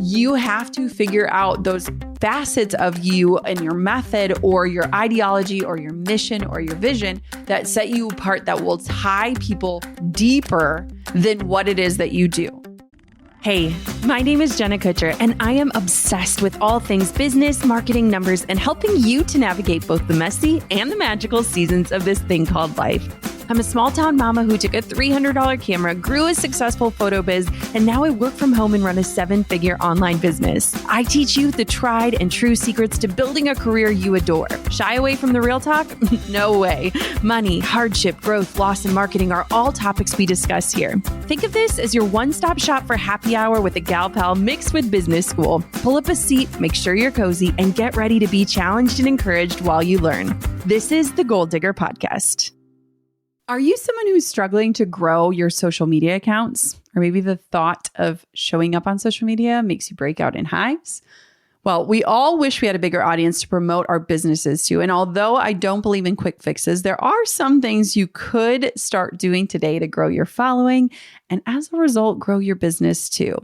You have to figure out those facets of you and your method or your ideology or your mission or your vision that set you apart, that will tie people deeper than what it is that you do. Hey, my name is Jenna Kutcher, and I am obsessed with all things business, marketing, numbers, and helping you to navigate both the messy and the magical seasons of this thing called life. I'm a small town mama who took a $300 camera, grew a successful photo biz, and now I work from home and run a 7-figure online business. I teach you the tried and true secrets to building a career you adore. Shy away from the real talk? No way. Money, hardship, growth, loss, and marketing are all topics we discuss here. Think of this as your one-stop shop for happy hour with a gal pal mixed with business school. Pull up a seat, make sure you're cozy, and get ready to be challenged and encouraged while you learn. This is the Goal Digger Podcast. Are you someone who's struggling to grow your social media accounts? Or maybe the thought of showing up on social media makes you break out in hives? Well, we all wish we had a bigger audience to promote our businesses to. And although I don't believe in quick fixes, there are some things you could start doing today to grow your following and as a result, grow your business too.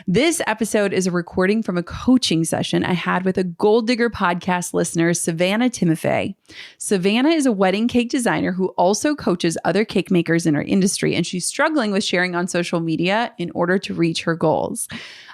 This episode is a recording from a coaching session I had with a Goal Digger podcast listener, Savanna Timofey. Savanna is a wedding cake designer who also coaches other cake makers in her industry, and she's struggling with sharing on social media in order to reach her goals.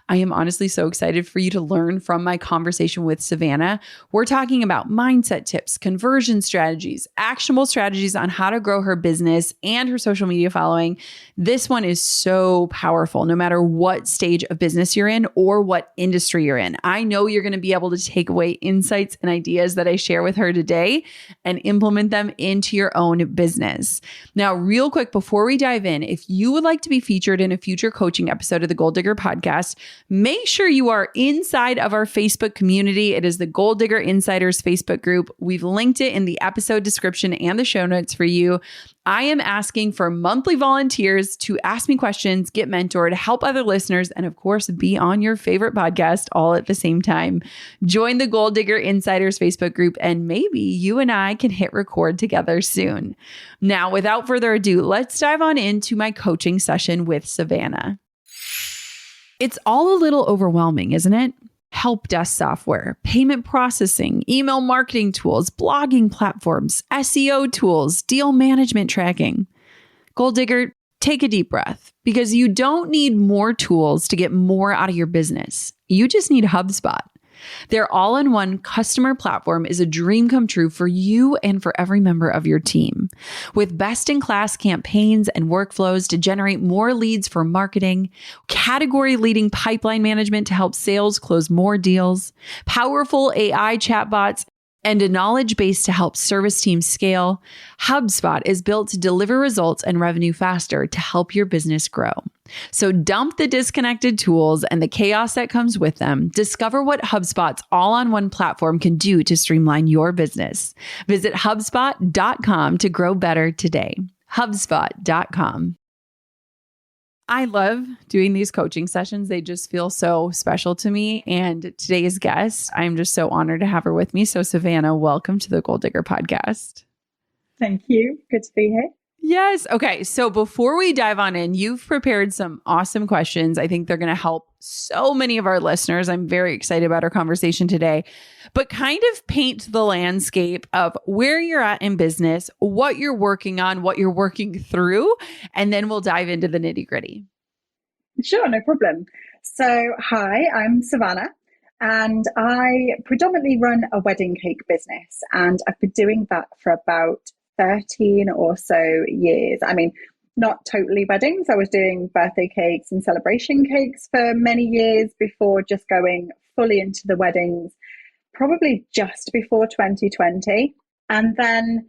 I am honestly so excited for you to learn from my conversation with Savanna. We're talking about mindset tips, conversion strategies, actionable strategies on how to grow her business and her social media following. This one is so powerful, no matter what stage of business you're in or what industry you're in. I know you're going to be able to take away insights and ideas that I share with her today and implement them into your own business. Now, real quick, before we dive in, if you would like to be featured in a future coaching episode of the Goal Digger podcast, make sure you are inside of our Facebook community. It is the Goal Digger Insiders Facebook group. We've linked it in the episode description and the show notes for you. I am asking for monthly volunteers to ask me questions, get mentored, help other listeners, and of course, be on your favorite podcast all at the same time. Join the Goal Digger Insiders Facebook group, and maybe you and I can hit record together soon. Now, without further ado, let's dive on into my coaching session with Savanna. It's all a little overwhelming, isn't it? Help desk software, payment processing, email marketing tools, blogging platforms, SEO tools, deal management tracking. Goal Digger, take a deep breath, because you don't need more tools to get more out of your business. You just need HubSpot. Their all-in-one customer platform is a dream come true for you and for every member of your team. With best-in-class campaigns and workflows to generate more leads for marketing, category-leading pipeline management to help sales close more deals, powerful AI chatbots, and a knowledge base to help service teams scale, HubSpot is built to deliver results and revenue faster to help your business grow. So dump the disconnected tools and the chaos that comes with them. Discover what HubSpot's all-on-one platform can do to streamline your business. Visit HubSpot.com to grow better today. HubSpot.com. I love doing these coaching sessions. They just feel so special to me. And today's guest, I'm just so honored to have her with me. So Savanna, welcome to the Goal Digger Podcast. Thank you. Good to be here. Yes. Okay. So before we dive on in, you've prepared some awesome questions. I think they're going to help so many of our listeners. I'm very excited about our conversation today, but kind of paint the landscape of where you're at in business, what you're working on, what you're working through, and then we'll dive into the nitty gritty. Sure. No problem. So, hi, I'm Savanna, and I predominantly run a wedding cake business, and I've been doing that for about 13 or so years. I mean, not totally weddings. I was doing birthday cakes and celebration cakes for many years before just going fully into the weddings, probably just before 2020. And then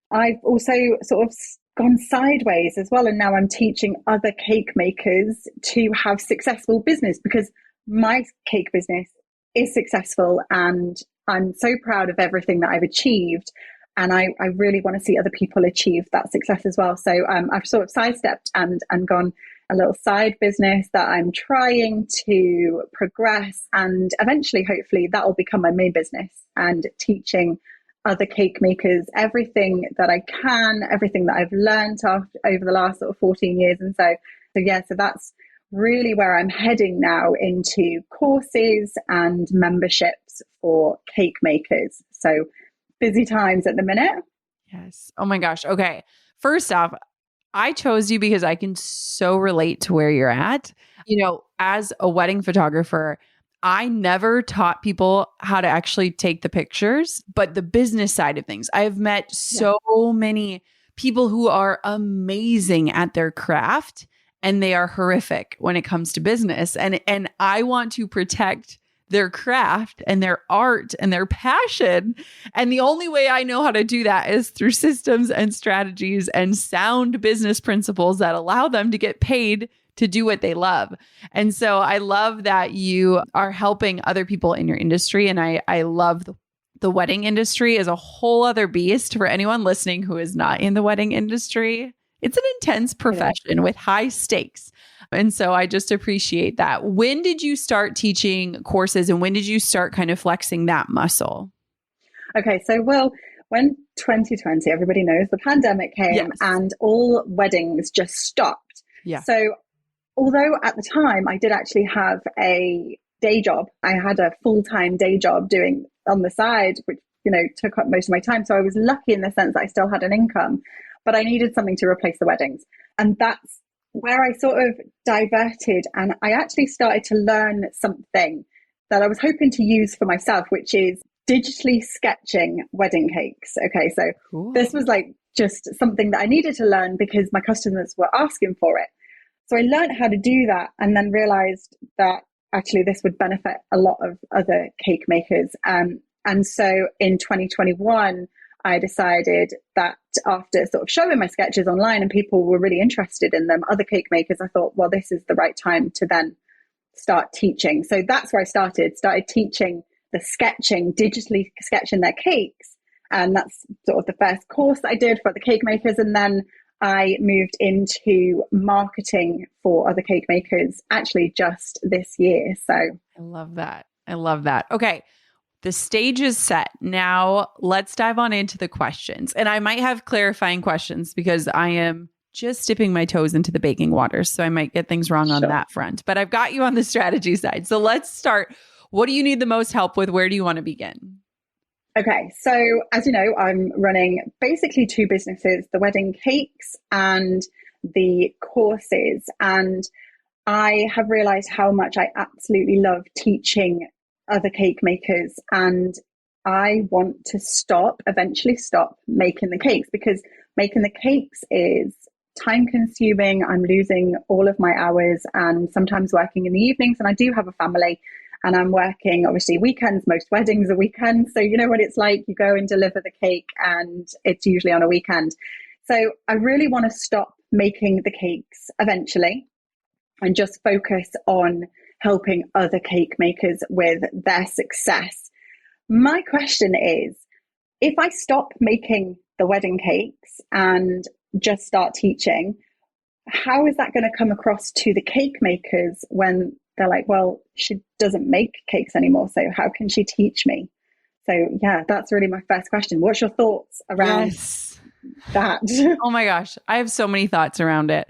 I've also sort of gone sideways as well. And now I'm teaching other cake makers to have successful business, because my cake business is successful and I'm so proud of everything that I've achieved. And I really want to see other people achieve that success as well. So I've sort of sidestepped and gone a little side business that I'm trying to progress. And eventually, hopefully, that will become my main business, and teaching other cake makers everything that I can, everything that I've learned over the last sort of 14 years. And so that's really where I'm heading now, into courses and memberships for cake makers. So busy times at the minute. Yes. Oh my gosh. Okay. First off, I chose you because I can so relate to where you're at. As a wedding photographer, I never taught people how to actually take the pictures, but the business side of things. I've met so many people who are amazing at their craft and they are horrific when it comes to business. And I want to protect their craft and their art and their passion. And the only way I know how to do that is through systems and strategies and sound business principles that allow them to get paid to do what they love. And so I love that you are helping other people in your industry. And I love the wedding industry is a whole other beast for anyone listening who is not in the wedding industry. It's an intense profession with high stakes. And so I just appreciate that. When did you start teaching courses and when did you start kind of flexing that muscle? Okay, so when 2020, everybody knows the pandemic came and all weddings just stopped. Yeah. So although at the time I did actually have a day job, I had a full-time day job doing on the side, which, took up most of my time. So I was lucky in the sense that I still had an income, but I needed something to replace the weddings. And that's where I sort of diverted. And I actually started to learn something that I was hoping to use for myself, which is digitally sketching wedding cakes. Okay, so cool. This was like just something that I needed to learn because my customers were asking for it. So I learned how to do that and then realized that actually this would benefit a lot of other cake makers. And so in 2021, I decided that after sort of showing my sketches online and people were really interested in them, other cake makers, I thought, well, this is the right time to then start teaching. So that's where I started teaching the sketching, digitally sketching their cakes. And that's sort of the first course that I did for the cake makers. And then I moved into marketing for other cake makers actually just this year. So I love that. I love that. Okay. The stage is set. Now let's dive on into the questions. And I might have clarifying questions because I am just dipping my toes into the baking waters. So I might get things wrong on that front, but I've got you on the strategy side. So let's start. What do you need the most help with? Where do you want to begin? Okay. So as you know, I'm running basically two businesses, the wedding cakes and the courses. And I have realized how much I absolutely love teaching other cake makers. And I want to eventually stop making the cakes because making the cakes is time consuming. I'm losing all of my hours and sometimes working in the evenings. And I do have a family and I'm working obviously weekends. Most weddings are weekends. So you know what it's like. You go and deliver the cake and it's usually on a weekend. So I really want to stop making the cakes eventually and just focus on helping other cake makers with their success. My question is, if I stop making the wedding cakes and just start teaching, how is that going to come across to the cake makers when they're like, well, she doesn't make cakes anymore, so how can she teach me? So yeah, that's really my first question. What's your thoughts around that? Oh my gosh, I have so many thoughts around it.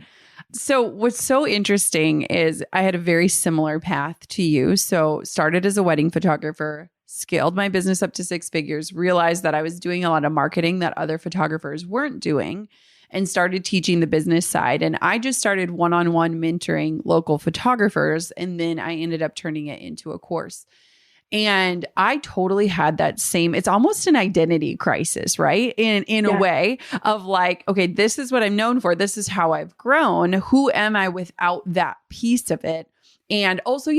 So what's so interesting is I had a very similar path to you. So started as a wedding photographer, scaled my business up to 6 figures, realized that I was doing a lot of marketing that other photographers weren't doing, and started teaching the business side. And I just started one-on-one mentoring local photographers. And then I ended up turning it into a course. And I totally had that same, it's almost an identity crisis, right? In a way of like, okay, this is what I'm known for. This is how I've grown. Who am I without that piece of it? And also,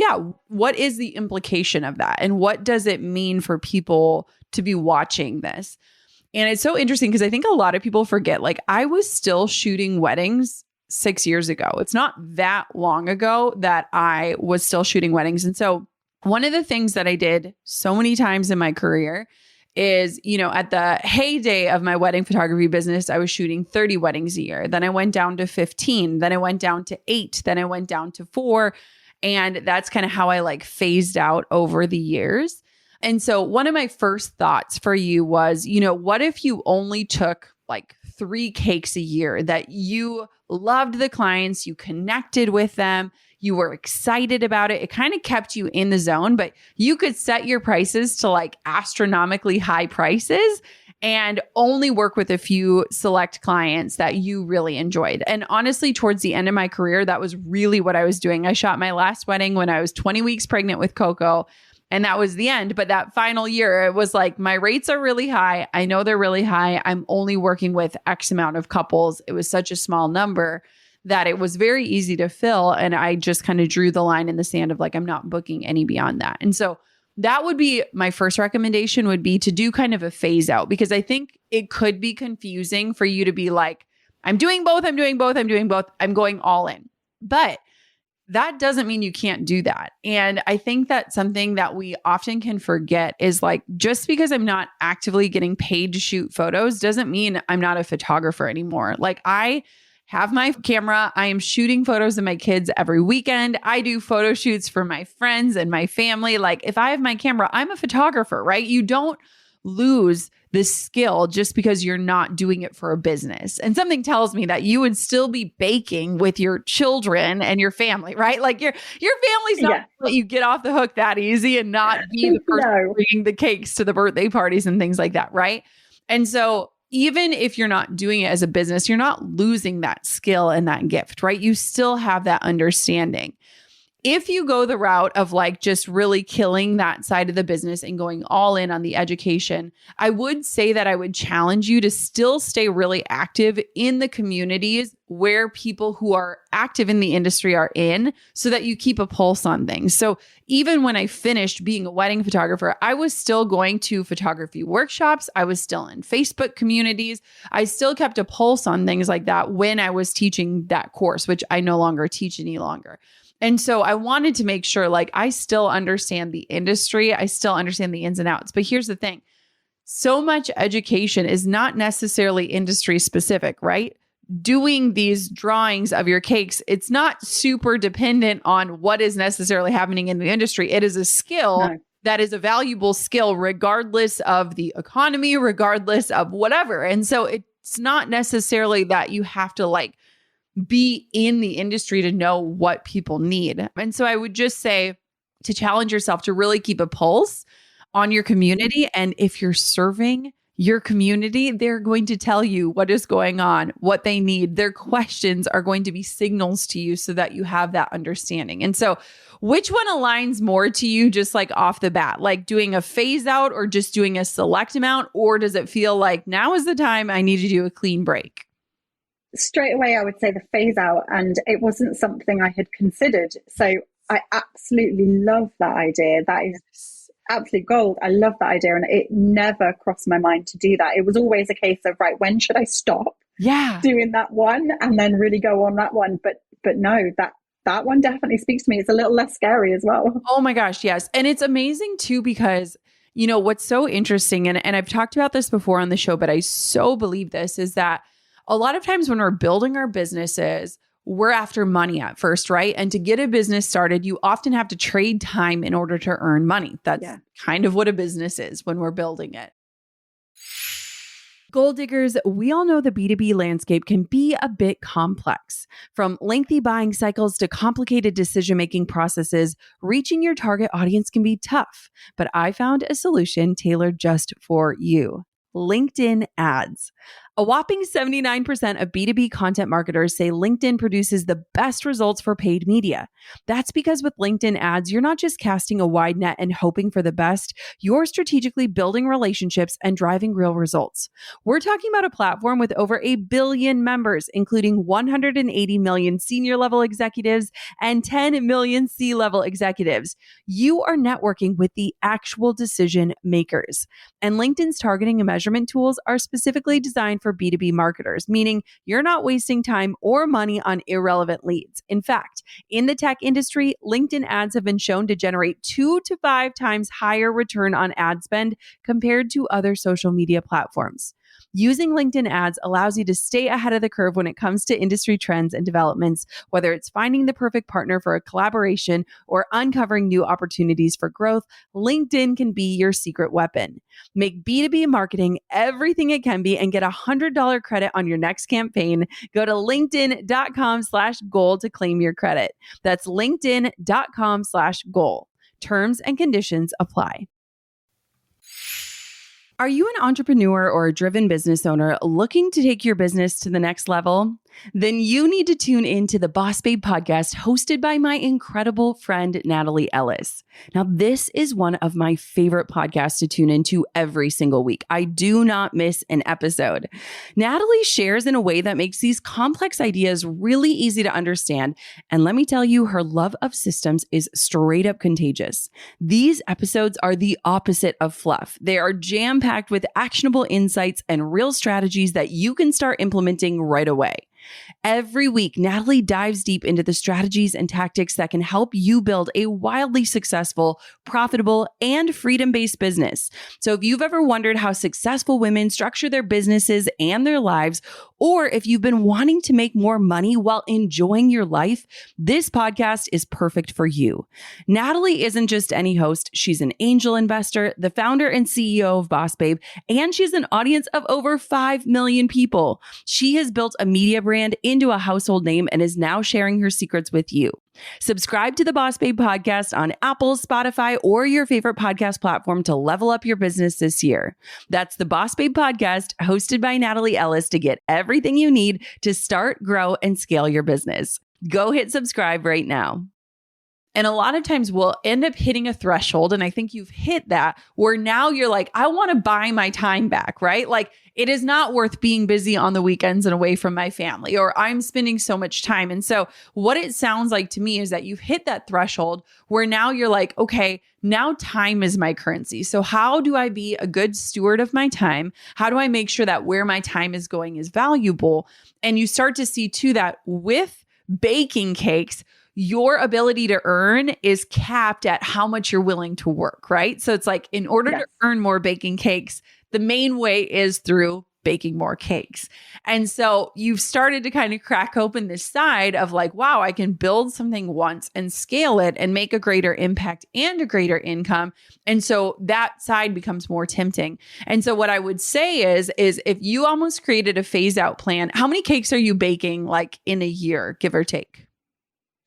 what is the implication of that? And what does it mean for people to be watching this? And it's so interesting because I think a lot of people forget, like I was still shooting weddings 6 years ago. It's not that long ago that I was still shooting weddings. And so one of the things that I did so many times in my career is, at the heyday of my wedding photography business, I was shooting 30 weddings a year. Then I went down to 15. Then I went down to 8. Then I went down to 4. And that's kind of how I like phased out over the years. And so one of my first thoughts for you was, what if you only took like 3 cakes a year that you loved the clients, you connected with them, You were excited about it. It kind of kept you in the zone, but you could set your prices to like astronomically high prices and only work with a few select clients that you really enjoyed. And honestly, towards the end of my career, that was really what I was doing. I shot my last wedding when I was 20 weeks pregnant with Coco, and that was the end. But that final year, it was like, my rates are really high. I know they're really high. I'm only working with X amount of couples. It was such a small number that it was very easy to fill. And I just kind of drew the line in the sand of like, I'm not booking any beyond that. And so that would be my first recommendation, would be to do kind of a phase out, because I think it could be confusing for you to be like, I'm doing both, I'm doing both, I'm doing both, I'm going all in. But that doesn't mean you can't do that. And I think that something that we often can forget is like, just because I'm not actively getting paid to shoot photos doesn't mean I'm not a photographer anymore. Like, I have my camera. I am shooting photos of my kids every weekend. I do photo shoots for my friends and my family. Like, if I have my camera, I'm a photographer, right? You don't lose this skill just because you're not doing it for a business. And something tells me that you would still be baking with your children and your family, right? Like, your family's not gonna let you get off the hook that easy and not be the person bringing the cakes to the birthday parties and things like that, right? And so even if you're not doing it as a business, you're not losing that skill and that gift, right? You still have that understanding. If you go the route of like just really killing that side of the business and going all in on the education, I would say that I would challenge you to still stay really active in the communities where people who are active in the industry are in, so that you keep a pulse on things. So even when I finished being a wedding photographer, I was still going to photography workshops. I was still in Facebook communities. I still kept a pulse on things like that when I was teaching that course, which I no longer teach any longer. And so I wanted to make sure, like, I still understand the industry. I still understand the ins and outs. But here's the thing. So much education is not necessarily industry specific, right? Doing these drawings of your cakes, it's not super dependent on what is necessarily happening in the industry. It is a skill that is a valuable skill, regardless of the economy, regardless of whatever. And so it's not necessarily that you have to like be in the industry to know what people need. And so I would just say to challenge yourself to really keep a pulse on your community. And if you're serving your community, they're going to tell you what is going on, what they need. Their questions are going to be signals to you so that you have that understanding. And so which one aligns more to you, just like off the bat, like doing a phase out or just doing a select amount? Or does it feel like now is the time I need to do a clean break? Straight away, I would say the phase out, and it wasn't something I had considered. So I absolutely love that idea. That is absolute gold. I love that idea. And it never crossed my mind to do that. It was always a case of, right, when should I stop doing that one and then really go on that one? But no, that one definitely speaks to me. It's a little less scary as well. Oh my gosh, yes. And it's amazing too, because you know, what's so interesting, and I've talked about this before on the show, but I so believe this, is that a lot of times when we're building our businesses, we're after money at first, right? And to get a business started, you often have to trade time in order to earn money. That's kind of what a business is when we're building it. Goal diggers, we all know the B2B landscape can be a bit complex. From lengthy buying cycles to complicated decision-making processes, reaching your target audience can be tough. But I found a solution tailored just for you: LinkedIn ads. A whopping 79% of B2B content marketers say LinkedIn produces the best results for paid media. That's because with LinkedIn ads, you're not just casting a wide net and hoping for the best, you're strategically building relationships and driving real results. We're talking about a platform with over 1 billion members, including 180 million senior level executives and 10 million C-level executives. You are networking with the actual decision makers. And LinkedIn's targeting and measurement tools are specifically designed for B2B marketers, meaning you're not wasting time or money on irrelevant leads. In fact, in the tech industry, LinkedIn ads have been shown to generate 2 to 5 times higher return on ad spend compared to other social media platforms. Using LinkedIn ads allows you to stay ahead of the curve when it comes to industry trends and developments, whether it's finding the perfect partner for a collaboration or uncovering new opportunities for growth. LinkedIn can be your secret weapon. Make B2B marketing everything it can be and get $100 credit on your next campaign. Go to linkedin.com/goal to claim your credit. That's linkedin.com/goal. Terms and conditions apply. Are you an entrepreneur or a driven business owner looking to take your business to the next level? Then you need to tune into the Boss Babe podcast hosted by my incredible friend, Natalie Ellis. Now, this is one of my favorite podcasts to tune into every single week. I do not miss an episode. Natalie shares in a way that makes these complex ideas really easy to understand. And let me tell you, her love of systems is straight up contagious. These episodes are the opposite of fluff. They are jam-packed with actionable insights and real strategies that you can start implementing right away. Every week, Natalie dives deep into the strategies and tactics that can help you build a wildly successful, profitable, and freedom-based business. So if you've ever wondered how successful women structure their businesses and their lives, or if you've been wanting to make more money while enjoying your life, this podcast is perfect for you. Natalie isn't just any host. She's an angel investor, the founder and CEO of Boss Babe, and she's an audience of over 5 million people. She has built a media brand into a household name and is now sharing her secrets with you. Subscribe to the Boss Babe podcast on Apple, Spotify, or your favorite podcast platform to level up your business this year. That's the Boss Babe podcast hosted by Natalie Ellis to get everything you need to start, grow, and scale your business. Go hit subscribe right now. And a lot of times we'll end up hitting a threshold. And I think you've hit that where now you're like, I want to buy my time back, right? Like it is not worth being busy on the weekends and away from my family, or I'm spending so much time. And so what it sounds like to me is that you've hit that threshold where now you're like, okay, now time is my currency. So how do I be a good steward of my time? How do I make sure that where my time is going is valuable? And you start to see too that with baking cakes, your ability to earn is capped at how much you're willing to work, right? So it's like, in order to earn more baking cakes, the main way is through baking more cakes. And so you've started to kind of crack open this side of like, wow, I can build something once and scale it and make a greater impact and a greater income. And so that side becomes more tempting. And so what I would say is if you almost created a phase out plan, how many cakes are you baking like in a year, give or take?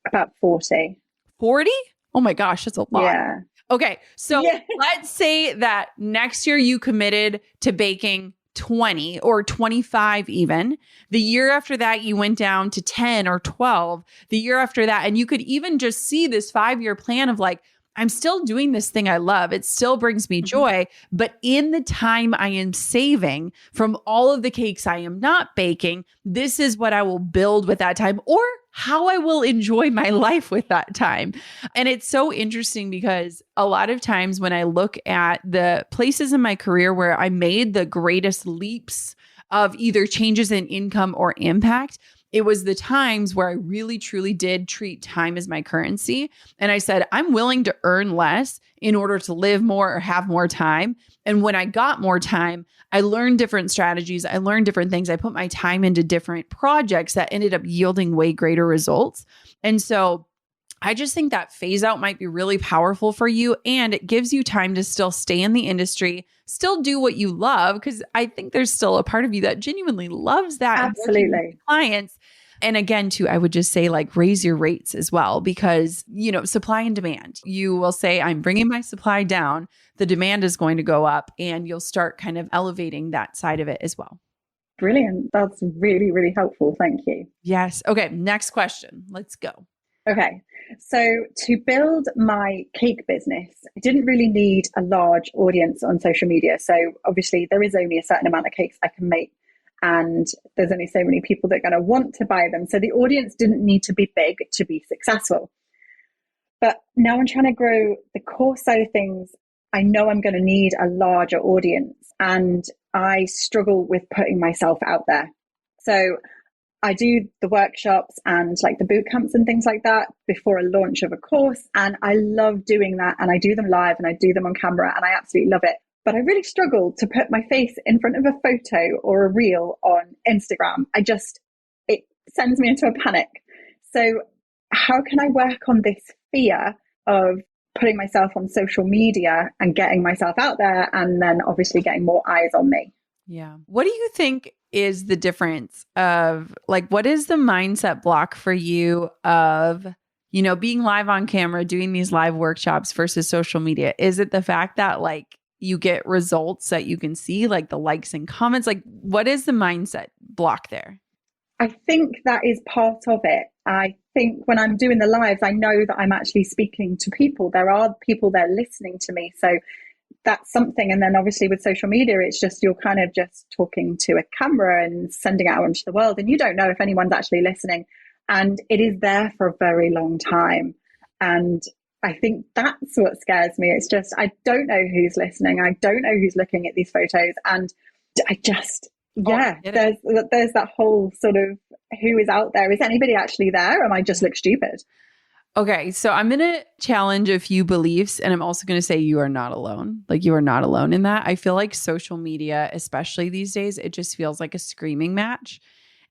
About 40. 40? Oh my gosh, that's a lot. Yeah. Okay. So let's say that next year you committed to baking 20 or 25 even. The year after that, you went down to 10 or 12. The year after that, and you could even just see this 5-year plan of like, I'm still doing this thing I love. It still brings me joy. But in the time I am saving from all of the cakes I am not baking, this is what I will build with that time, or how I will enjoy my life with that time. And it's so interesting because a lot of times when I look at the places in my career where I made the greatest leaps of either changes in income or impact, it was the times where I really, truly did treat time as my currency. And I said, I'm willing to earn less in order to live more or have more time. And when I got more time, I learned different strategies. I learned different things. I put my time into different projects that ended up yielding way greater results. And so I just think that phase out might be really powerful for you. And it gives you time to still stay in the industry, still do what you love. Because I think there's still a part of you that genuinely loves that. Absolutely. Clients. And again, too, I would just say like raise your rates as well, because, you know, supply and demand, you will say, I'm bringing my supply down. The demand is going to go up, and you'll start kind of elevating that side of it as well. Brilliant. That's really, really helpful. Thank you. Yes. Okay. Next question. Let's go. Okay. So to build my cake business, I didn't really need a large audience on social media. So obviously there is only a certain amount of cakes I can make, and there's only so many people that are going to want to buy them. So the audience didn't need to be big to be successful. But now I'm trying to grow the course side of things. I know I'm going to need a larger audience, and I struggle with putting myself out there. So I do the workshops and like the boot camps and things like that before a launch of a course. And I love doing that. And I do them live and I do them on camera, and I absolutely love it. but I really struggle to put my face in front of a photo or a reel on Instagram. It sends me into a panic. So how can I work on this fear of putting myself on social media and getting myself out there, and then obviously getting more eyes on me? Yeah. What do you think is the difference of, like, what is the mindset block for you of, being live on camera, doing these live workshops versus social media? Is it the fact that like you get results that you can see, like the likes and comments? Like, what is the mindset block there? I think that is part of it. I think when I'm doing the lives, I know that I'm actually speaking to people. There are people there listening to me. So that's something. And then obviously with social media, it's just, you're kind of just talking to a camera and sending it out into the world. And you don't know if anyone's actually listening. And it is there for a very long time. And I think that's what scares me. It's just, I don't know who's listening. I don't know who's looking at these photos. And I just, there's that whole sort of, who is out there? Is anybody actually there? Am I just look stupid? Okay, so I'm going to challenge a few beliefs, and I'm also going to say you are not alone. Like, you are not alone in that. I feel like social media, especially these days, it just feels like a screaming match.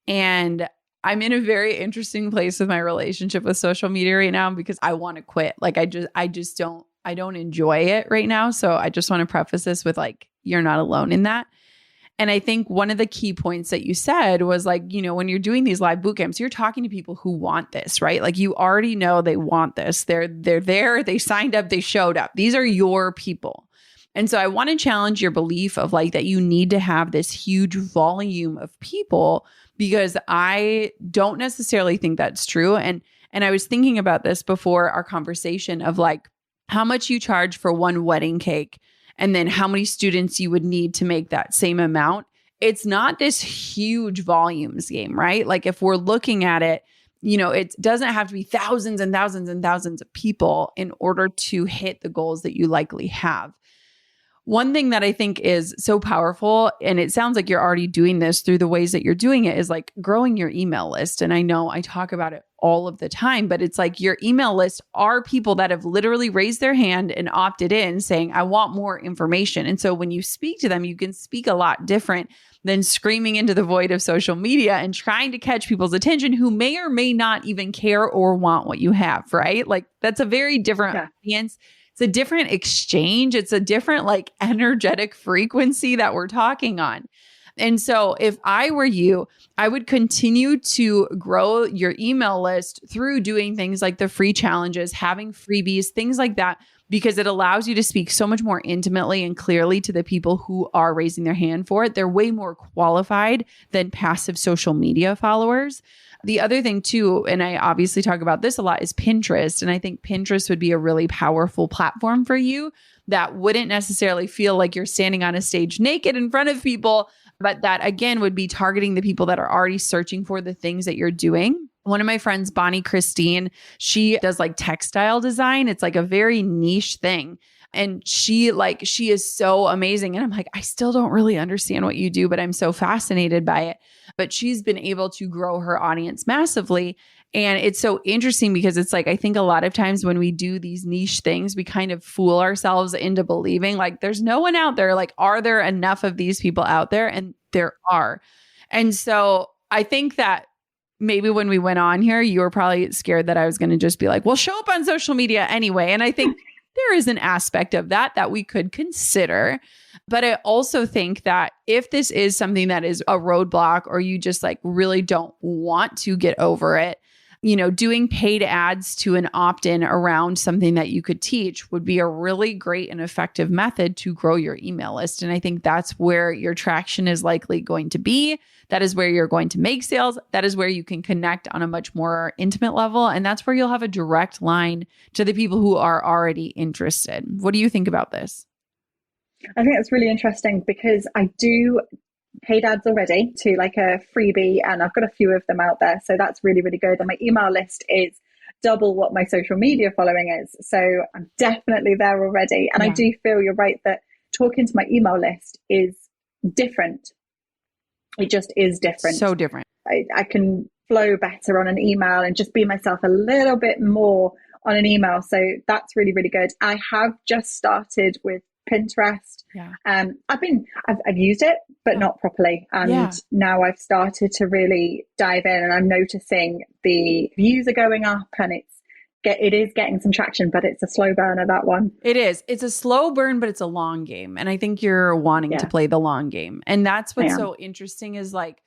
And I'm in a very interesting place with my relationship with social media right now because I want to quit. Like, I don't enjoy it right now. So I just want to preface this with like, you're not alone in that. And I think one of the key points that you said was like, when you're doing these live boot camps, you're talking to people who want this, right? Like, you already know they want this. They're there, they signed up, they showed up. These are your people. And so I want to challenge your belief of like that you need to have this huge volume of people, because I don't necessarily think that's true. And I was thinking about this before our conversation of like how much you charge for one wedding cake and then how many students you would need to make that same amount. It's not this huge volumes game, right? Like, if we're looking at it, it doesn't have to be thousands and thousands and thousands of people in order to hit the goals that you likely have. One thing that I think is so powerful, and it sounds like you're already doing this through the ways that you're doing it, is like growing your email list. And I know I talk about it all of the time, but it's like your email list are people that have literally raised their hand and opted in saying, I want more information. And so when you speak to them, you can speak a lot different than screaming into the void of social media and trying to catch people's attention who may or may not even care or want what you have, right? Like, that's a very different audience. It's a different exchange. It's a different like energetic frequency that we're talking on. And so if I were you, I would continue to grow your email list through doing things like the free challenges, having freebies, things like that, because it allows you to speak so much more intimately and clearly to the people who are raising their hand for it. They're way more qualified than passive social media followers. The other thing too, and I obviously talk about this a lot, is Pinterest. And I think Pinterest would be a really powerful platform for you that wouldn't necessarily feel like you're standing on a stage naked in front of people, but that again would be targeting the people that are already searching for the things that you're doing. One of my friends, Bonnie Christine, she does like textile design. It's like a very niche thing. And she is so amazing. And I'm like, I still don't really understand what you do, but I'm so fascinated by it. But she's been able to grow her audience massively. And it's so interesting because it's like, I think a lot of times when we do these niche things, we kind of fool ourselves into believing like there's no one out there. Like, are there enough of these people out there? And there are. And so I think that maybe when we went on here, you were probably scared that I was going to just be like, well, show up on social media anyway. And I think there is an aspect of that we could consider. But I also think that if this is something that is a roadblock, or you just like really don't want to get over it, doing paid ads to an opt-in around something that you could teach would be a really great and effective method to grow your email list. And I think that's where your traction is likely going to be. That is where you're going to make sales. That is where you can connect on a much more intimate level. And that's where you'll have a direct line to the people who are already interested. What do you think about this? I think that's really interesting because I do paid ads already to like a freebie, and I've got a few of them out there. So that's really, really good. And my email list is double what my social media following is. So I'm definitely there already. And I do feel you're right that talking to my email list is different. It just is different. So different. I can flow better on an email and just be myself a little bit more on an email. So that's really, really good. I have just started with Pinterest. Yeah. I've used it, but not properly. And now I've started to really dive in, and I'm noticing the views are going up, and it is getting some traction, but it's a slow burner, that one. It is. It's a slow burn, but it's a long game. And I think you're wanting to play the long game. And that's what's so interesting is like,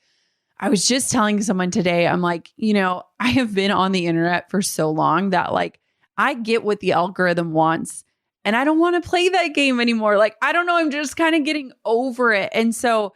I was just telling someone today, I'm like, I have been on the internet for so long that like, I get what the algorithm wants and I don't want to play that game anymore. Like, I don't know. I'm just kind of getting over it. And so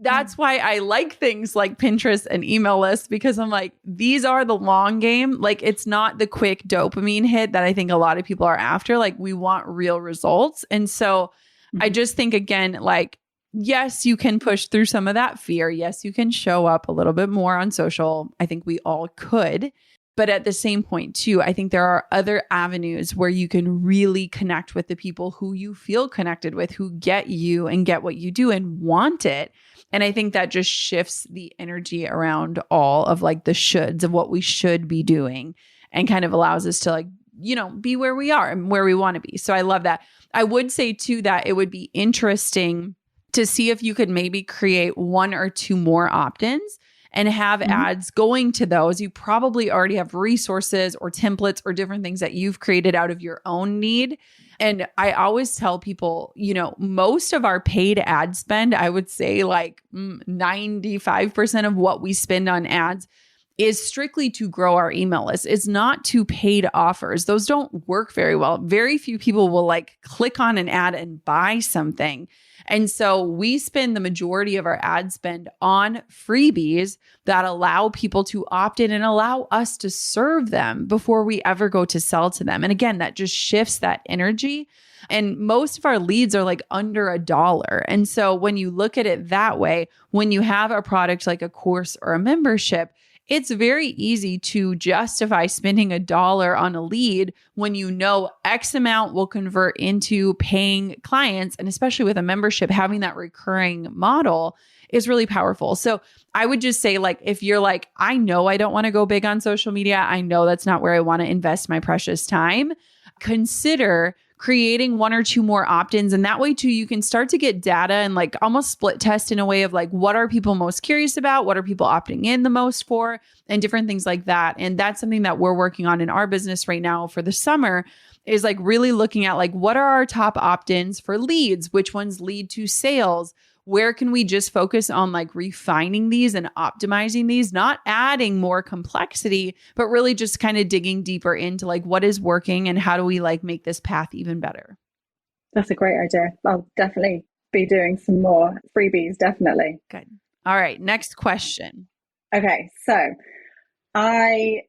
that's why I like things like Pinterest and email lists, because I'm like, these are the long game. Like, it's not the quick dopamine hit that I think a lot of people are after. Like, we want real results. And so I just think, again, like, yes, you can push through some of that fear. Yes, you can show up a little bit more on social. I think we all could. But at the same point, too, I think there are other avenues where you can really connect with the people who you feel connected with, who get you and get what you do and want it. And I think that just shifts the energy around all of like the shoulds of what we should be doing and kind of allows us to like, be where we are and where we want to be. So I love that. I would say too, that it would be interesting to see if you could maybe create 1 or 2 more opt-ins and have ads going to those. You probably already have resources or templates or different things that you've created out of your own need. And I always tell people, most of our paid ad spend, I would say like 95% of what we spend on ads is strictly to grow our email list. It's not to paid offers. Those don't work very well. Very few people will like click on an ad and buy something. And so we spend the majority of our ad spend on freebies that allow people to opt in and allow us to serve them before we ever go to sell to them. And again, that just shifts that energy. And most of our leads are like under $1. And so when you look at it that way, when you have a product like a course or a membership, it's very easy to justify spending $1 on a lead when you know X amount will convert into paying clients. And especially with a membership, having that recurring model is really powerful. So I would just say, like, if you're like, I know I don't want to go big on social media, I know that's not where I want to invest my precious time, consider creating 1 or 2 more opt-ins. And that way too, you can start to get data and like almost split test in a way of like, what are people most curious about? What are people opting in the most for? And different things like that. And that's something that we're working on in our business right now for the summer, is like really looking at like, what are our top opt-ins for leads? Which ones lead to sales? Where can we just focus on like refining these and optimizing these, not adding more complexity, but really just kind of digging deeper into like what is working and how do we like make this path even better? That's a great idea. I'll definitely be doing some more freebies, definitely. Good. All right. Next question. Okay. So I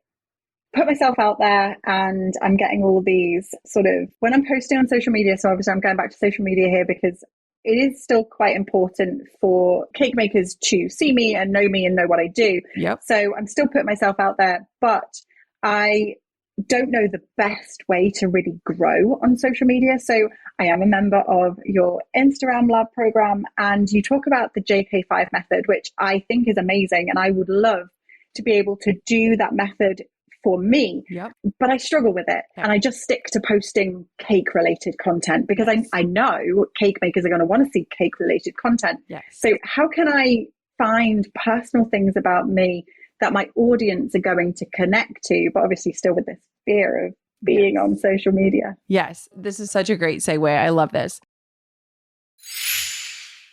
put myself out there and I'm getting all these sort of, when I'm posting on social media, so obviously I'm going back to social media here because it is still quite important for cake makers to see me and know what I do. Yep. So I'm still putting myself out there, but I don't know the best way to really grow on social media. So I am a member of your Instagram Lab program, and you talk about the JK5 method, which I think is amazing. And I would love to be able to do that method for me, but I struggle with it. And I just stick to posting cake related content because I know cake makers are going to want to see cake related content. So how can I find personal things about me that my audience are going to connect to, but obviously still with this fear of being on social media? Yes, this is such a great segue. I love this.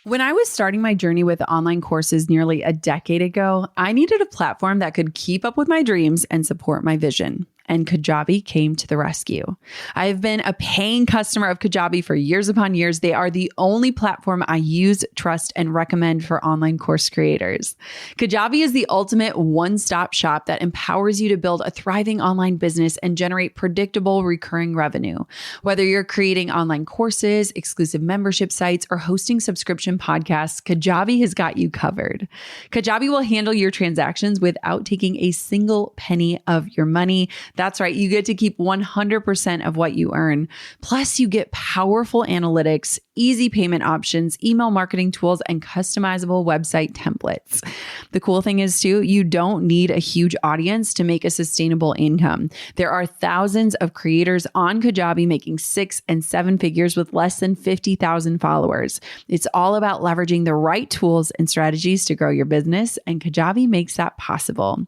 When I was starting my journey with online courses nearly a decade ago, I needed a platform that could keep up with my dreams and support my vision. And Kajabi came to the rescue. I've been a paying customer of Kajabi for years upon years. They are the only platform I use, trust, and recommend for online course creators. Kajabi is the ultimate one-stop shop that empowers you to build a thriving online business and generate predictable recurring revenue. Whether you're creating online courses, exclusive membership sites, or hosting subscription podcasts, Kajabi has got you covered. Kajabi will handle your transactions without taking a single penny of your money. That's right. You get to keep 100% of what you earn. Plus, you get powerful analytics, easy payment options, email marketing tools, and customizable website templates. The cool thing is, too, you don't need a huge audience to make a sustainable income. There are thousands of creators on Kajabi making 6 and 7 figures with less than 50,000 followers. It's all about leveraging the right tools and strategies to grow your business, and Kajabi makes that possible.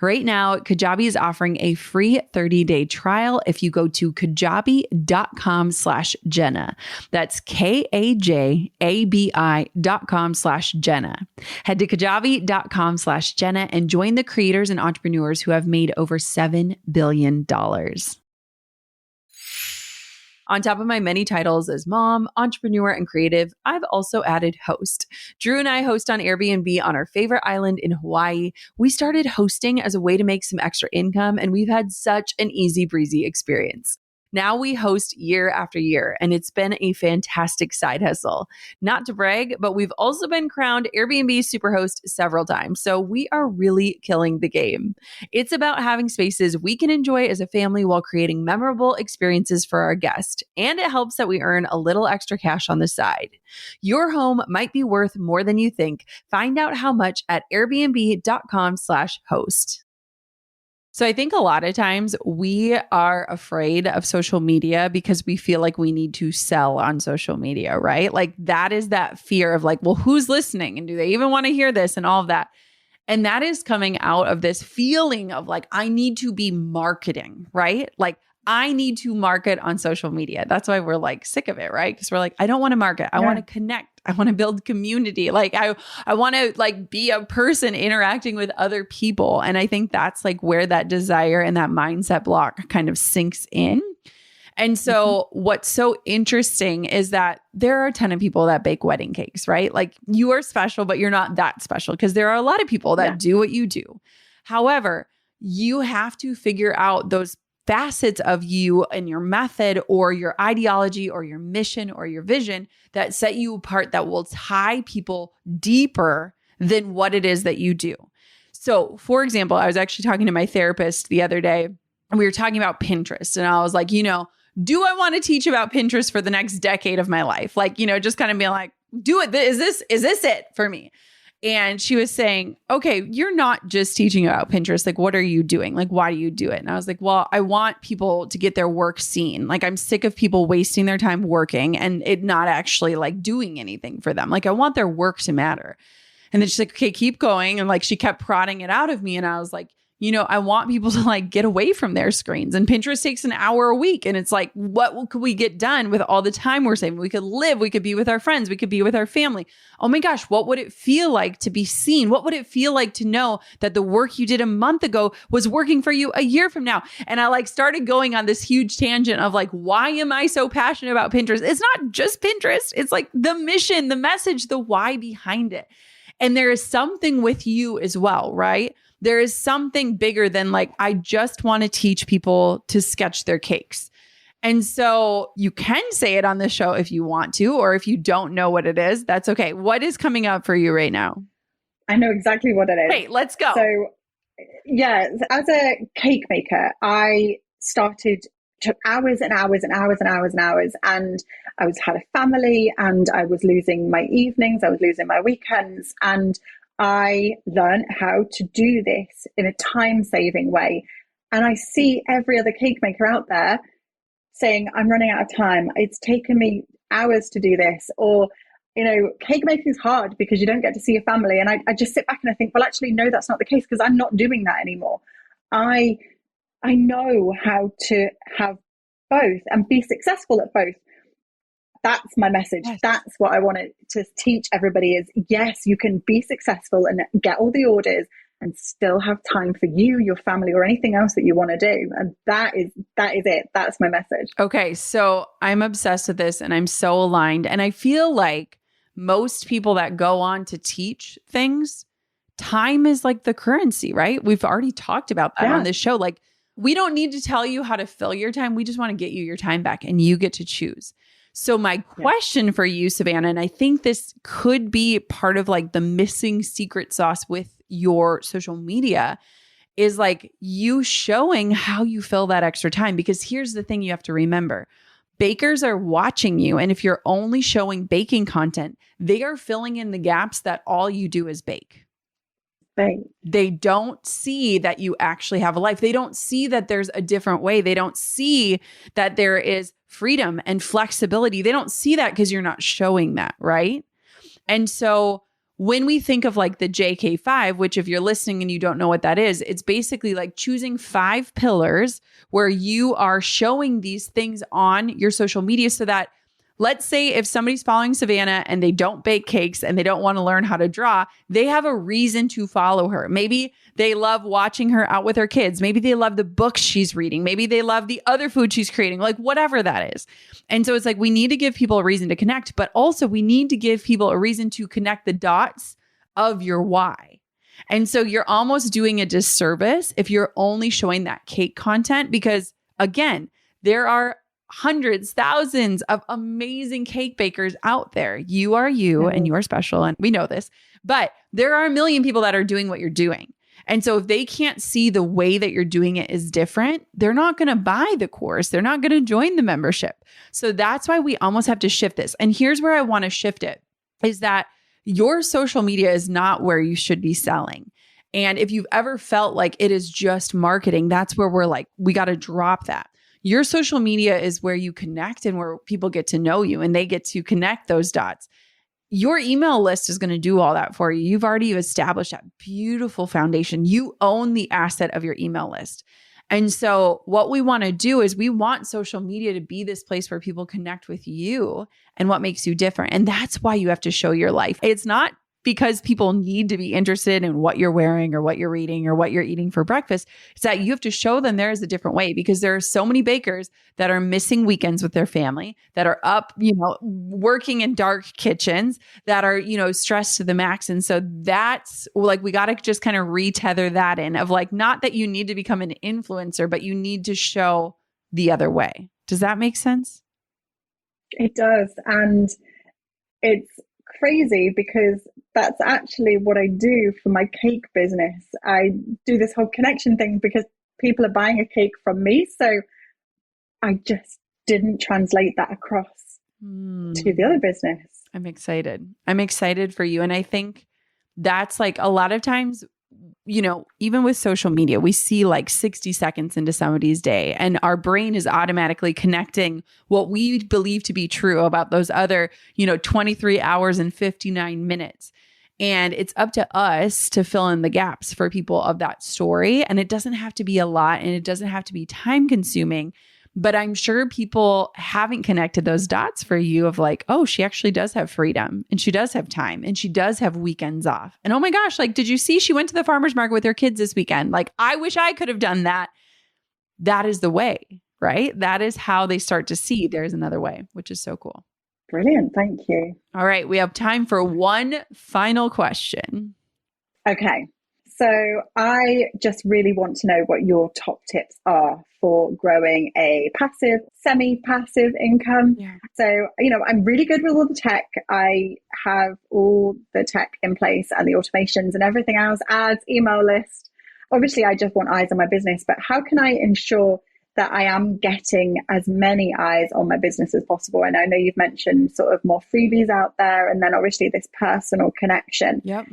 Right now, Kajabi is offering a free 30-day trial if you go to kajabi.com/Jenna. That's KAJABI.com/Jenna. Head to kajabi.com/Jenna and join the creators and entrepreneurs who have made over $7 billion. On top of my many titles as mom, entrepreneur, and creative, I've also added host. Drew and I host on Airbnb on our favorite island in Hawaii. We started hosting as a way to make some extra income, and we've had such an easy breezy experience. Now we host year after year, and it's been a fantastic side hustle. Not to brag, but we've also been crowned Airbnb Superhost several times, so we are really killing the game. It's about having spaces we can enjoy as a family while creating memorable experiences for our guests, and it helps that we earn a little extra cash on the side. Your home might be worth more than you think. Find out how much at airbnb.com/host. So I think a lot of times we are afraid of social media because we feel like we need to sell on social media, right? Like that is that fear of like, well, who's listening? And do they even want to hear this and all of that? And that is coming out of this feeling of like, I need to be marketing, right? Like I need to market on social media. That's why we're like sick of it, right? Because we're like, I don't want to market. I want to connect. I want to build community. Like I want to like be a person interacting with other people. And I think that's like where that desire and that mindset block kind of sinks in. And so what's so interesting is that there are a ton of people that bake wedding cakes, right? Like you are special, but you're not that special because there are a lot of people that do what you do. However, you have to figure out those facets of you and your method or your ideology or your mission or your vision that set you apart that will tie people deeper than what it is that you do. So, for example, I was actually talking to my therapist the other day and we were talking about Pinterest. And I was like, do I want to teach about Pinterest for the next decade of my life? Like, just kind of being like, do it. Is this it for me? And she was saying, okay, you're not just teaching about Pinterest. Like, what are you doing? Like, why do you do it? And I was like, well, I want people to get their work seen. Like, I'm sick of people wasting their time working and it not actually like doing anything for them. Like, I want their work to matter. And then she's like, okay, keep going. And like, she kept prodding it out of me. And I was like, I want people to like get away from their screens, and Pinterest takes an hour a week. And it's like, what could we get done with all the time we're saving? We could live, we could be with our friends, we could be with our family. Oh my gosh, what would it feel like to be seen? What would it feel like to know that the work you did a month ago was working for you a year from now? And I like started going on this huge tangent of like, why am I so passionate about Pinterest? It's not just Pinterest. It's like the mission, the message, the why behind it. And there is something with you as well, right? There is something bigger than like, I just want to teach people to sketch their cakes. And so you can say it on the show if you want to, or if you don't know what it is, that's okay. What is coming up for you right now? I know exactly what it is. Hey, let's go. So yeah, as a cake maker, I took hours and hours and hours and hours and hours. And I had a family and I was losing my evenings. I was losing my weekends. And I learned how to do this in a time-saving way. And I see every other cake maker out there saying, I'm running out of time. It's taken me hours to do this. Or, cake making is hard because you don't get to see your family. And I just sit back and I think, well, actually, no, that's not the case because I'm not doing that anymore. I know how to have both and be successful at both. That's my message. Yes. That's what I wanted to teach everybody is, yes, you can be successful and get all the orders and still have time for you, your family, or anything else that you want to do. And that is it. That's my message. Okay. So I'm obsessed with this and I'm so aligned. And I feel like most people that go on to teach things, time is like the currency, right? We've already talked about that on this show. Like, we don't need to tell you how to fill your time. We just want to get you your time back and you get to choose. So my question for you, Savanna, and I think this could be part of like the missing secret sauce with your social media, is like you showing how you fill that extra time. Because here's the thing you have to remember. Bakers are watching you. And if you're only showing baking content, they are filling in the gaps that all you do is bake. Right. They don't see that you actually have a life. They don't see that there's a different way. They don't see that there is freedom and flexibility. They don't see that because you're not showing that, right? And so when we think of like the JK5, which if you're listening and you don't know what that is, it's basically like choosing 5 pillars where you are showing these things on your social media so that, let's say if somebody's following Savanna and they don't bake cakes and they don't want to learn how to draw, they have a reason to follow her. Maybe they love watching her out with her kids. Maybe they love the books she's reading. Maybe they love the other food she's creating, like whatever that is. And so it's like, we need to give people a reason to connect, but also we need to give people a reason to connect the dots of your why. And so you're almost doing a disservice if you're only showing that cake content, because again, there are hundreds, thousands of amazing cake bakers out there. You are you and you are special. And we know this, but there are a million people that are doing what you're doing. And so if they can't see the way that you're doing it is different, they're not going to buy the course. They're not going to join the membership. So that's why we almost have to shift this. And here's where I want to shift it is that your social media is not where you should be selling. And if you've ever felt like it is just marketing, that's where we're like, we got to drop that. Your social media is where you connect and where people get to know you and they get to connect those dots. Your email list is going to do all that for you. You've already established that beautiful foundation. You own the asset of your email list. And so what we want to do is we want social media to be this place where people connect with you and what makes you different. And that's why you have to show your life. It's not because people need to be interested in what you're wearing or what you're reading or what you're eating for breakfast. It's that you have to show them there is a different way, because there are so many bakers that are missing weekends with their family, that are up, working in dark kitchens, that are, stressed to the max. And so that's like, we got to just kind of retether that in of like, not that you need to become an influencer, but you need to show the other way. Does that make sense? It does. And it's crazy because that's actually what I do for my cake business. I do this whole connection thing because people are buying a cake from me. So I just didn't translate that across to the other business. I'm excited. I'm excited for you. And I think that's like a lot of times, even with social media, we see like 60 seconds into somebody's day and our brain is automatically connecting what we believe to be true about those other, 23 hours and 59 minutes. And it's up to us to fill in the gaps for people of that story. And it doesn't have to be a lot and it doesn't have to be time consuming. But I'm sure people haven't connected those dots for you of like, oh, she actually does have freedom and she does have time and she does have weekends off. And oh my gosh, like, did you see she went to the farmer's market with her kids this weekend? Like, I wish I could have done that. That is the way, right? That is how they start to see there's another way, which is so cool. Brilliant. Thank you. All right. We have time for one final question. Okay. So I just really want to know what your top tips are for growing a passive, semi-passive income. Yeah. So, I'm really good with all the tech. I have all the tech in place and the automations and everything else, ads, email list. Obviously, I just want eyes on my business, but how can I ensure that I am getting as many eyes on my business as possible? And I know you've mentioned sort of more freebies out there, and then obviously this personal connection. Yep.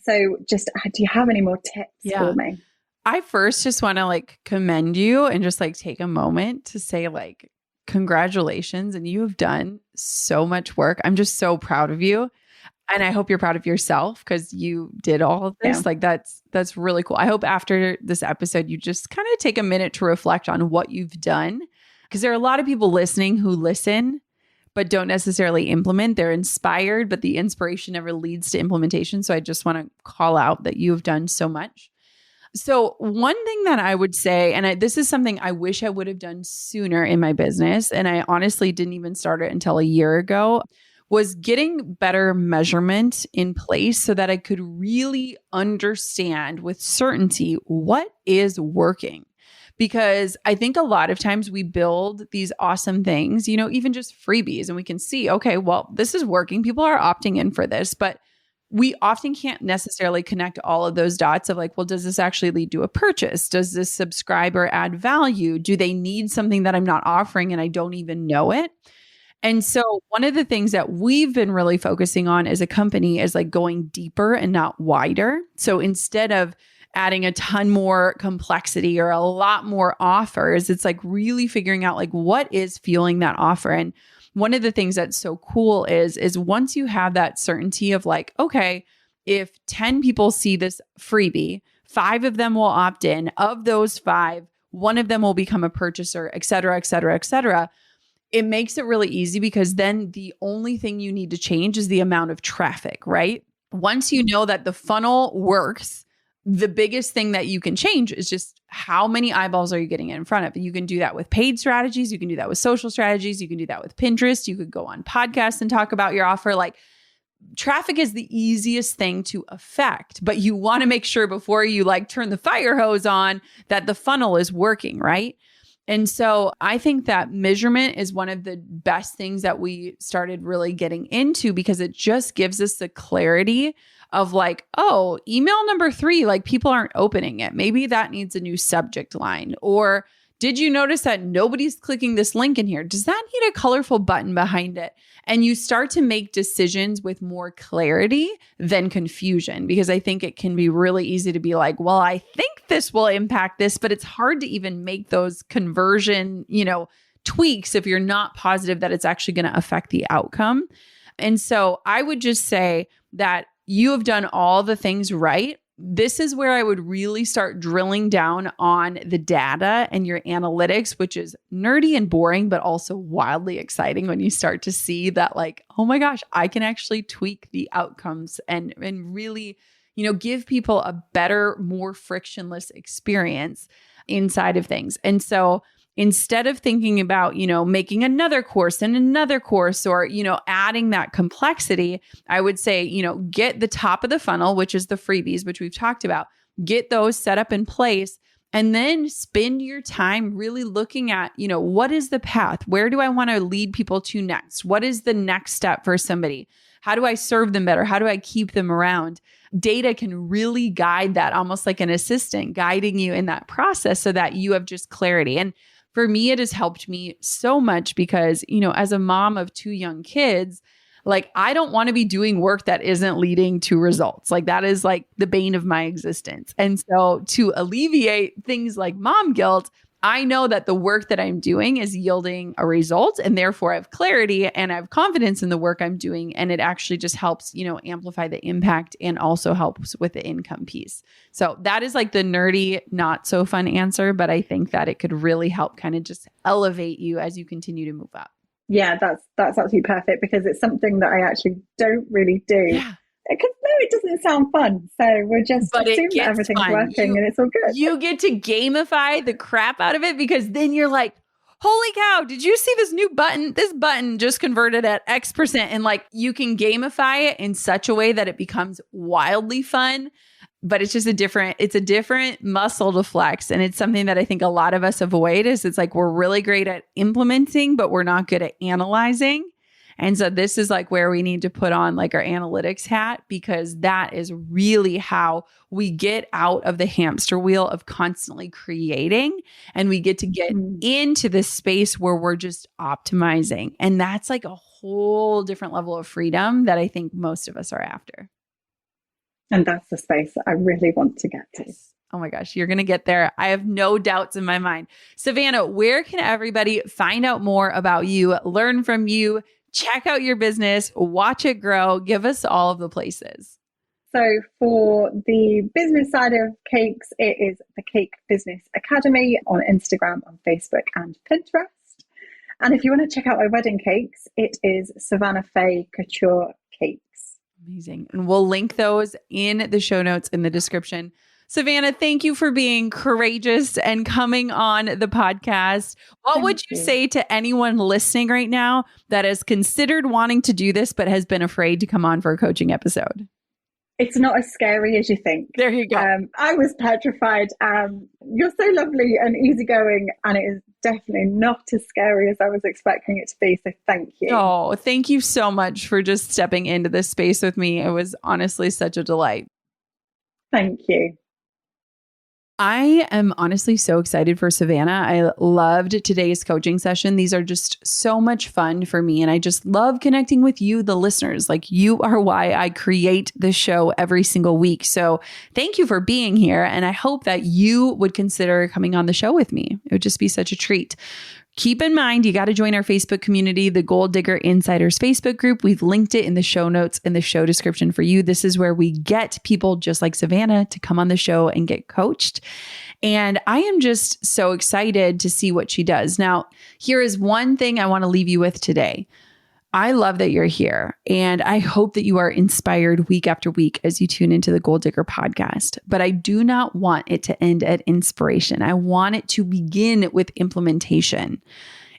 So just, do you have any more tips for me? I first just want to commend you and just take a moment to say congratulations. And you have done so much work. I'm just so proud of you. And I hope you're proud of yourself because you did all of this. Yeah. That's really cool. I hope after this episode, you just kind of take a minute to reflect on what you've done, because there are a lot of people listening who listen but don't necessarily implement. They're inspired, but the inspiration never leads to implementation. So I just want to call out that you have done so much. So one thing that I would say, and this is something I wish I would have done sooner in my business, and I honestly didn't even start it until a year ago, was getting better measurement in place so that I could really understand with certainty what is working. Because I think a lot of times we build these awesome things, even just freebies, and we can see, okay, well, this is working. People are opting in for this, but we often can't necessarily connect all of those dots of like, well, does this actually lead to a purchase? Does this subscriber add value? Do they need something that I'm not offering and I don't even know it? And so one of the things that we've been really focusing on as a company is like going deeper and not wider. So instead of adding a ton more complexity or a lot more offers, it's like really figuring out like what is fueling that offer. And one of the things that's so cool is once you have that certainty of like, okay, if 10 people see this freebie, 5 of them will opt in. Of those 5, 1 of them will become a purchaser, et cetera, et cetera, et cetera. It makes it really easy because then the only thing you need to change is the amount of traffic, right? Once you know that the funnel works, the biggest thing that you can change is just how many eyeballs are you getting in front of. You can do that with paid strategies. You can do that with social strategies. You can do that with Pinterest. You could go on podcasts and talk about your offer. Like traffic is the easiest thing to affect, but you want to make sure before you like turn the fire hose on that the funnel is working, right? And so I think that measurement is one of the best things that we started really getting into because it just gives us the clarity of like, oh, email number 3, like people aren't opening it. Maybe that needs a new subject line. Or did you notice that nobody's clicking this link in here? Does that need a colorful button behind it? And you start to make decisions with more clarity than confusion, because I think it can be really easy to be like, well, I think this will impact this, but it's hard to even make those conversion, tweaks if you're not positive that it's actually going to affect the outcome. And so I would just say that you have done all the things right. This is where I would really start drilling down on the data and your analytics, which is nerdy and boring, but also wildly exciting when you start to see that like, oh my gosh, I can actually tweak the outcomes and really, give people a better, more frictionless experience inside of things. And so instead of thinking about, making another course and another course or, adding that complexity, I would say, get the top of the funnel, which is the freebies, which we've talked about, get those set up in place, and then spend your time really looking at, what is the path? Where do I want to lead people to next? What is the next step for somebody? How do I serve them better? How do I keep them around? Data can really guide that, almost like an assistant guiding you in that process so that you have just clarity. And for me, it has helped me so much because, as a mom of 2 young kids, like I don't want to be doing work that isn't leading to results. Like that is like the bane of my existence. And so to alleviate things like mom guilt, I know that the work that I'm doing is yielding a result, and therefore I have clarity and I have confidence in the work I'm doing. And it actually just helps, amplify the impact and also helps with the income piece. So that is like the nerdy, not so fun answer, but I think that it could really help kind of just elevate you as you continue to move up. Yeah, that's absolutely perfect because it's something that I actually don't really do. Yeah. Because no, it doesn't sound fun. So we're just assuming that everything's working and it's all good. You get to gamify the crap out of it because then you're like, holy cow, did you see this new button? This button just converted at X%. And like you can gamify it in such a way that it becomes wildly fun. But it's just a different muscle to flex. And it's something that I think a lot of us avoid is it's like we're really great at implementing, but we're not good at analyzing. And so this is like where we need to put on like our analytics hat, because that is really how we get out of the hamster wheel of constantly creating, and we get to get into this space where we're just optimizing. And that's like a whole different level of freedom that I think most of us are after. And that's the space that I really want to get to. Yes. Oh my gosh, you're going to get there. I have no doubts in my mind. Savanna, where can everybody find out more about you, learn from you, check out your business, watch it grow? Give us all of the places. So for the business side of cakes, it is the Cake Business Academy on Instagram, on Facebook and Pinterest. And if you want to check out my wedding cakes, it is Savanna Faye Couture Cakes. Amazing. And we'll link those in the show notes in the description. Savanna, thank you for being courageous and coming on the podcast. What would you say to anyone listening right now that has considered wanting to do this, but has been afraid to come on for a coaching episode? It's not as scary as you think. There you go. I was petrified. You're so lovely and easygoing, and it is definitely not as scary as I was expecting it to be. So thank you. Oh, thank you so much for just stepping into this space with me. It was honestly such a delight. Thank you. I am honestly so excited for Savanna. I loved today's coaching session. These are just so much fun for me. And I just love connecting with you, the listeners. Like, you are why I create this show every single week. So thank you for being here. And I hope that you would consider coming on the show with me. It would just be such a treat. Keep in mind, you got to join our Facebook community, the Goal Digger Insiders Facebook group. We've linked it in the show notes in the show description for you. This is where we get people just like Savanna to come on the show and get coached. And I am just so excited to see what she does. Now, here is one thing I want to leave you with today. I love that you're here, and I hope that you are inspired week after week as you tune into the Goal Digger podcast. But I do not want it to end at inspiration. I want it to begin with implementation.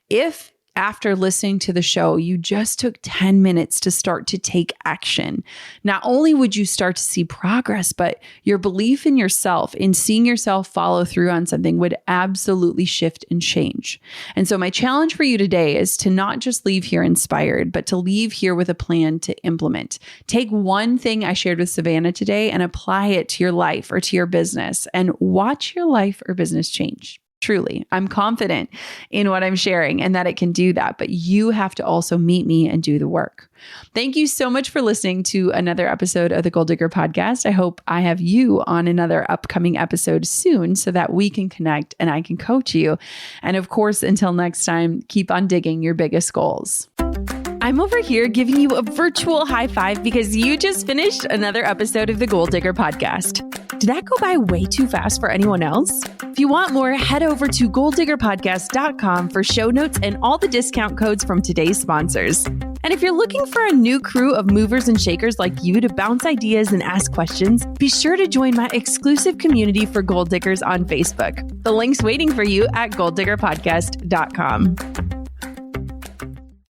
If after listening to the show, you just took 10 minutes to start to take action, not only would you start to see progress, but your belief in yourself, in seeing yourself follow through on something, would absolutely shift and change. And so my challenge for you today is to not just leave here inspired, but to leave here with a plan to implement. Take one thing I shared with Savanna today and apply it to your life or to your business, and watch your life or business change. Truly, I'm confident in what I'm sharing and that it can do that, but you have to also meet me and do the work. Thank you so much for listening to another episode of the Goal Digger podcast. I hope I have you on another upcoming episode soon so that we can connect and I can coach you. And of course, until next time, keep on digging your biggest goals. I'm over here giving you a virtual high five because you just finished another episode of the Goal Digger podcast. Did that go by way too fast for anyone else? If you want more, head over to goaldiggerpodcast.com for show notes and all the discount codes from today's sponsors. And if you're looking for a new crew of movers and shakers like you to bounce ideas and ask questions, be sure to join my exclusive community for Goal Diggers on Facebook. The link's waiting for you at goaldiggerpodcast.com.